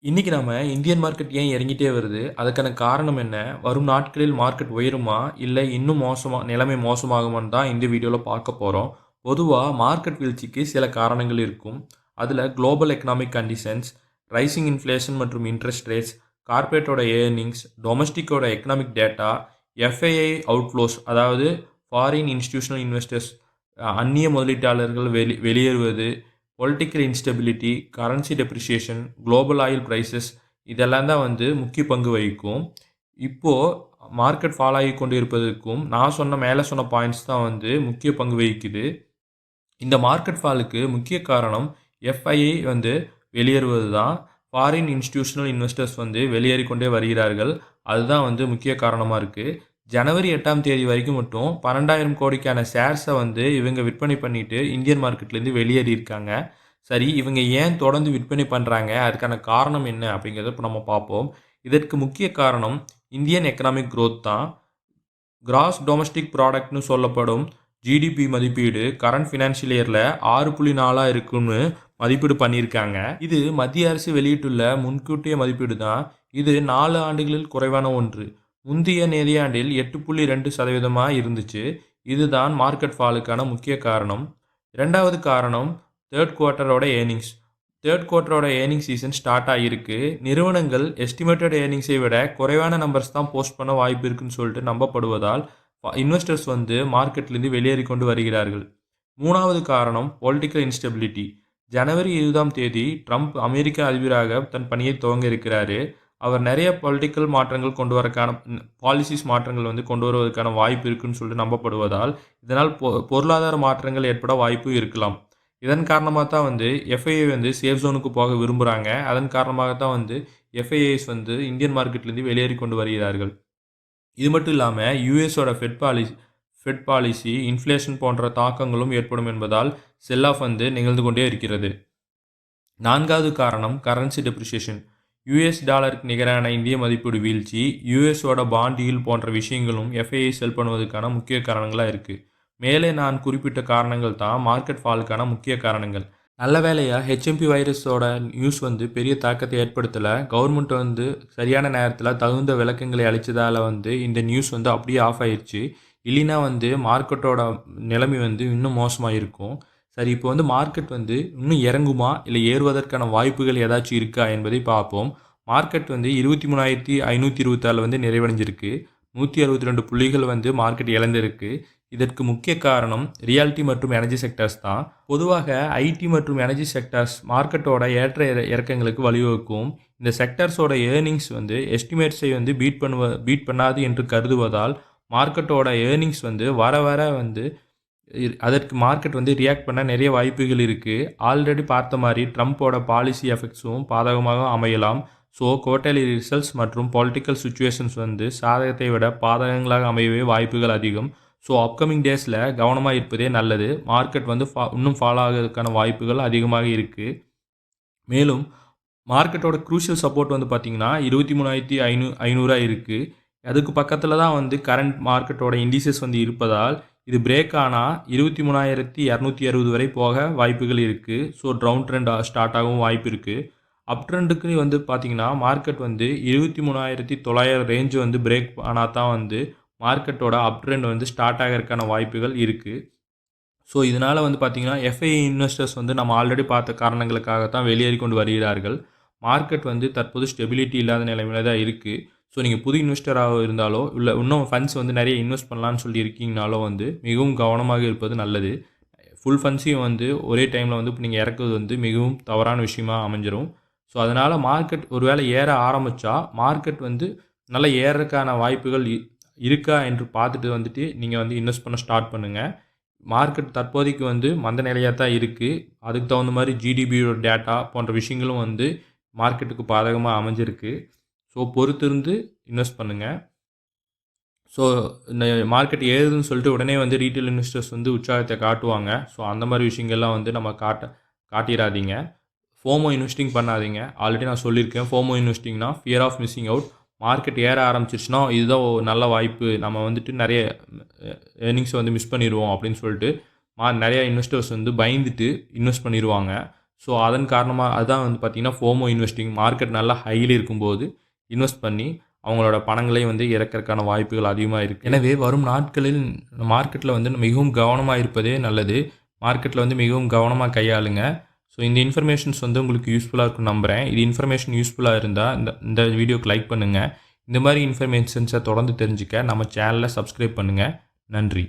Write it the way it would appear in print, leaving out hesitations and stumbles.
இன்னைக்கு நாம Indian market ஏன் இறங்கிட்டே வருது? அதுக்கான காரணம் என்ன? வரும் நாட்களில் மார்க்கெட் உயருமா? இல்ல இன்னும் நிலைமை மோசமாகுமான்னு தான் இந்த வீடியோல பார்க்க போறோம். பொதுவா மார்க்கெட் வீழ்ச்சிக்கு சில காரணங்கள் இருக்கும். அதுல global economic conditions, rising inflation மற்றும் இன்ட்ரெஸ்ட் ரேட்ஸ், கார்ப்பரேட்டோட ஏர்னிங்ஸ், டொமஸ்டிக்கோட எக்கனாமிக் டேட்டா, எஃப்ஐஐ அவுட்ஃப்ளோஸ் அதாவது ஃபாரின் இன்ஸ்டிடியூஷனல் இன்வெஸ்டர்ஸ் அந்நிய முதலீட்டாளர்கள் வெளியேறுவது, political instability, currency depreciation, global oil prices இதெல்லாம் தான் முக்கிய பங்கு வகிக்கும். இப்போது மார்க்கெட் ஃபால் ஆகி கொண்டு இருப்பதற்கும் நான் மேலே சொன்ன பாயிண்ட்ஸ் தான் முக்கிய பங்கு வகிக்குது. இந்த மார்க்கெட் ஃபாலுக்கு முக்கிய காரணம் எஃப்ஐஐ வெளியேறுவது தான். ஃபாரின் இன்ஸ்டிடியூஷனல் இன்வெஸ்டர்ஸ் வெளியேறிக்கொண்டே வருகிறார்கள். அதுதான் முக்கிய காரணமாக இருக்குது. ஜனவரி 8ஆம் தேதி வரைக்கும் மட்டும் 12,000 கோடிக்கான ஷேர்ஸை இவங்க விற்பனை பண்ணிட்டு இந்தியன் மார்க்கெட்லேருந்து வெளியேறியிருக்காங்க. சரி, இவங்க ஏன் தொடர்ந்து விற்பனை பண்ணுறாங்க, அதுக்கான காரணம் என்ன அப்படிங்கிறத இப்போ நம்ம பார்ப்போம். இதற்கு முக்கிய காரணம் இந்தியன் எக்கனாமிக் growth தான். கிராஸ் டொமஸ்டிக் ப்ராடக்ட்னு சொல்லப்படும் ஜிடிபி மதிப்பீடு கரண்ட் ஃபினான்ஷியல் இயரில் 6.4 இருக்குன்னு மதிப்பீடு பண்ணியிருக்காங்க. இது மத்திய அரசு வெளியிட்டுள்ள முன்கூட்டிய மதிப்பீடு தான். இது 4 ஆண்டுகளில் குறைவான ஒன்று. முந்தைய நிதியாண்டில் 8.2% இருந்துச்சு. இதுதான் மார்க்கெட் ஃபாலுக்கான முக்கிய காரணம். இரண்டாவது காரணம் தேர்ட் குவார்ட்டரோட ஏர்னிங்ஸ். தேர்ட் குவார்ட்டரோட ஏர்னிங் சீசன் ஸ்டார்ட் ஆகியிருக்கு. நிறுவனங்கள் எஸ்டிமேட்டட் ஏர்னிங்ஸை விட குறைவான நம்பர்ஸ் தான் போஸ்ட் பண்ண வாய்ப்பு இருக்குன்னு சொல்லிட்டு நம்பப்படுவதால் இன்வெஸ்டர்ஸ் மார்க்கெட்லேருந்து வெளியேறி கொண்டு வருகிறார்கள். மூணாவது காரணம் பொலிட்டிக்கல் இன்ஸ்டெபிலிட்டி. ஜனவரி 20ஆம் தேதி ட்ரம்ப் அமெரிக்க அதிபராக தன் பணியை துவங்க இருக்கிறாரு. அவர் நிறைய பொலிட்டிக்கல் மாற்றங்கள் கொண்டு வரக்கான பாலிசிஸ் மாற்றங்கள் கொண்டு வருவதற்கான வாய்ப்பு இருக்குன்னு சொல்லிட்டு நம்பப்படுவதால் இதனால் பொருளாதார மாற்றங்கள் ஏற்பட வாய்ப்பு இருக்கலாம். இதன் காரணமாக தான் எஃப்ஐஐ சேஃப் ஜோனுக்கு போக விரும்புகிறாங்க. அதன் காரணமாக தான் எஃப்ஐஐஸ் இந்தியன் மார்க்கெட்லேருந்து வெளியேறி கொண்டு வருகிறார்கள். இது மட்டும் இல்லாமல் யூஎஸோட ஃபெட் பாலிசி இன்ஃப்ளேஷன் போன்ற தாக்கங்களும் ஏற்படும் என்பதால் செல் ஆஃப் நிகழ்ந்து கொண்டே இருக்கிறது. நான்காவது காரணம் கரன்சி டெப்ரிசியேஷன். யூஎஸ் டாலருக்கு நிகரான இந்திய மதிப்பீடு வீழ்ச்சி, யூஎஸோட பாண்ட் டீல் போன்ற விஷயங்களும் எஃப்ஐஐ செல் பண்ணுவதற்கான முக்கிய காரணங்களாக இருக்குது. மேலே நான் குறிப்பிட்ட காரணங்கள் தான் மார்க்கெட் ஃபாலுக்கான முக்கிய காரணங்கள். நல்ல வேளையாக ஹெச்எம்பி வைரஸோட நியூஸ் பெரிய தாக்கத்தை ஏற்படுத்தலை. கவர்மெண்ட் சரியான நேரத்தில் தகுந்த விளக்கங்களை அளித்ததால் இந்த நியூஸ் அப்படியே ஆஃப் ஆயிடுச்சு. இல்லைன்னா மார்க்கெட்டோட நிலைமை இன்னும் மோசமாக இருக்கும். சரி, இப்போ மார்க்கெட் இன்னும் இறங்குமா இல்லை ஏறுவதற்கான வாய்ப்புகள் ஏதாச்சும் இருக்கா என்பதை பார்ப்போம். மார்க்கெட் 23,524 நிறைவடைஞ்சிருக்கு. 162 புள்ளிகள் மார்க்கெட் இழந்திருக்கு. இதற்கு முக்கிய காரணம் ரியாலிட்டி மற்றும் எனர்ஜி செக்டர்ஸ் தான். பொதுவாக ஐடி மற்றும் எனர்ஜி செக்டர்ஸ் மார்க்கெட்டோட ஏற்ற இறக்கங்களுக்கு வழிவகுக்கும். இந்த செக்டர்ஸோட ஏர்னிங்ஸ் எஸ்டிமேட்ஸை பீட் பண்ணாது என்று கருதுவதால் மார்க்கெட்டோட ஏர்னிங்ஸ் வர வர அதற்கு மார்க்கெட் ரியாக்ட் பண்ண நிறைய வாய்ப்புகள் இருக்குது. ஆல்ரெடி பார்த்த மாதிரி ட்ரம்ப்போட பாலிசி எஃபெக்ட்ஸும் பாதகமாக அமையலாம். ஸோ குவார்ட்டர்லி ரிசல்ட்ஸ் மற்றும் பொலிட்டிக்கல் சுச்சுவேஷன்ஸ் சாதகத்தை விட பாதகங்களாக அமையவே வாய்ப்புகள் அதிகம். ஸோ அப்கமிங் டேஸில் கவனமாக இருப்பதே நல்லது. மார்க்கெட் இன்னும் ஃபாலோ ஆகிறதுக்கான வாய்ப்புகள் அதிகமாக இருக்குது. மேலும் மார்க்கெட்டோட க்ரூஷியல் சப்போர்ட் பார்த்திங்கன்னா 23,500 இருக்குது. அதுக்கு பக்கத்தில் தான் கரண்ட் மார்க்கெட்டோட இண்டிசஸ் இருப்பதால் இது பிரேக் ஆனால் 23,260 வரை போக வாய்ப்புகள் இருக்குது. ஸோ டவுன் ட்ரெண்ட் ஸ்டார்ட் ஆகவும் வாய்ப்பு இருக்குது. அப் ட்ரெண்டுக்கு பார்த்திங்கன்னா மார்க்கெட் 23,900 ரேஞ்சு பிரேக் ஆனால் தான் மார்க்கெட்டோட அப் ட்ரெண்ட் ஸ்டார்ட் ஆகிறதுக்கான வாய்ப்புகள் இருக்குது. ஸோ இதனால் பார்த்திங்கன்னா எஃப்ஐஐ இன்வெஸ்டர்ஸ் நம்ம ஆல்ரெடி பார்த்த காரணங்களுக்காக தான் வெளியேறி கொண்டு வருகிறார்கள். மார்க்கெட் தற்போது ஸ்டெபிலிட்டி இல்லாத நிலைமையில தான் இருக்குது. ஸோ நீங்கள் புது இன்வெஸ்டராக இருந்தாலோ இல்லை இன்னும் ஃபண்ட்ஸ் நிறைய இன்வெஸ்ட் பண்ணலான்னு சொல்லி இருக்கீங்கனாலோ மிகவும் கவனமாக இருப்பது நல்லது. ஃபுல் ஃபண்ட்ஸையும் ஒரே டைமில் இப்போ நீங்கள் இறக்குவது மிகவும் தவறான விஷயமாக அமைஞ்சிரும். ஸோ அதனால் மார்க்கெட் ஒரு வேளை ஏற ஆரம்பித்தா மார்க்கெட் நல்லா ஏறதுக்கான வாய்ப்புகள் இருக்கா என்று பார்த்துட்டு நீங்கள் இன்வெஸ்ட் பண்ண ஸ்டார்ட் பண்ணுங்கள். மார்க்கெட் தற்போதைக்கு மந்த நிலையாக தான் இருக்குது. அதுக்கு தகுந்த மாதிரி ஜிடிபியோட டேட்டா போன்ற விஷயங்களும் மார்க்கெட்டுக்கு பாதகமாக அமைஞ்சிருக்கு. ஸோ பொறுத்திருந்து இன்வெஸ்ட் பண்ணுங்கள். ஸோ இந்த மார்க்கெட் ஏறுதுன்னு சொல்லிட்டு உடனே ரீட்டைல் இன்வெஸ்டர்ஸ் உற்சாகத்தை காட்டுவாங்க. ஸோ அந்த மாதிரி விஷயங்கள்லாம் நம்ம காட்டிடாதீங்க. ஃபோமோ இன்வெஸ்டிங் பண்ணாதீங்க. ஆல்ரெடி நான் சொல்லியிருக்கேன். ஃபோமோ இன்வெஸ்டிங்னா fear of missing out. Market ஏற ஆரம்பிச்சிருச்சுன்னா இதுதான் நல்ல வாய்ப்பு, நம்ம நிறைய ஏர்னிங்ஸை மிஸ் பண்ணிடுவோம் அப்படின்னு சொல்லிட்டு நிறைய இன்வெஸ்டர்ஸ் பயந்துட்டு இன்வெஸ்ட் பண்ணிடுவாங்க. ஸோ அதன் காரணமாக அதுதான் வந்து பார்த்திங்கன்னா ஃபோமோ இன்வெஸ்டிங். மார்க்கெட் நல்லா ஹையில் இருக்கும்போது இன்வெஸ்ட் பண்ணி அவங்களோட பணங்களை வந்து இறக்கறதுக்கான வாய்ப்புகள் அதிகமாக இருக்குது. எனவே வரும் நாட்களில் மார்க்கெட்டில் வந்து மிகவும் கவனமாக இருப்பதே நல்லது. மார்க்கெட்டில் வந்து மிகவும் கவனமாக கையாளுங்க. ஸோ இந்த இன்ஃபர்மேஷன்ஸ் வந்து உங்களுக்கு யூஸ்ஃபுல்லாக இருக்கும்னு நம்புகிறேன். இது இன்ஃபர்மேஷன் யூஸ்ஃபுல்லாக இருந்தால் இந்த வீடியோக்கு லைக் பண்ணுங்கள். இந்த மாதிரி இன்ஃபர்மேஷன்ஸை தொடர்ந்து தெரிஞ்சுக்க நம்ம சேனலை சப்ஸ்கிரைப் பண்ணுங்கள். நன்றி.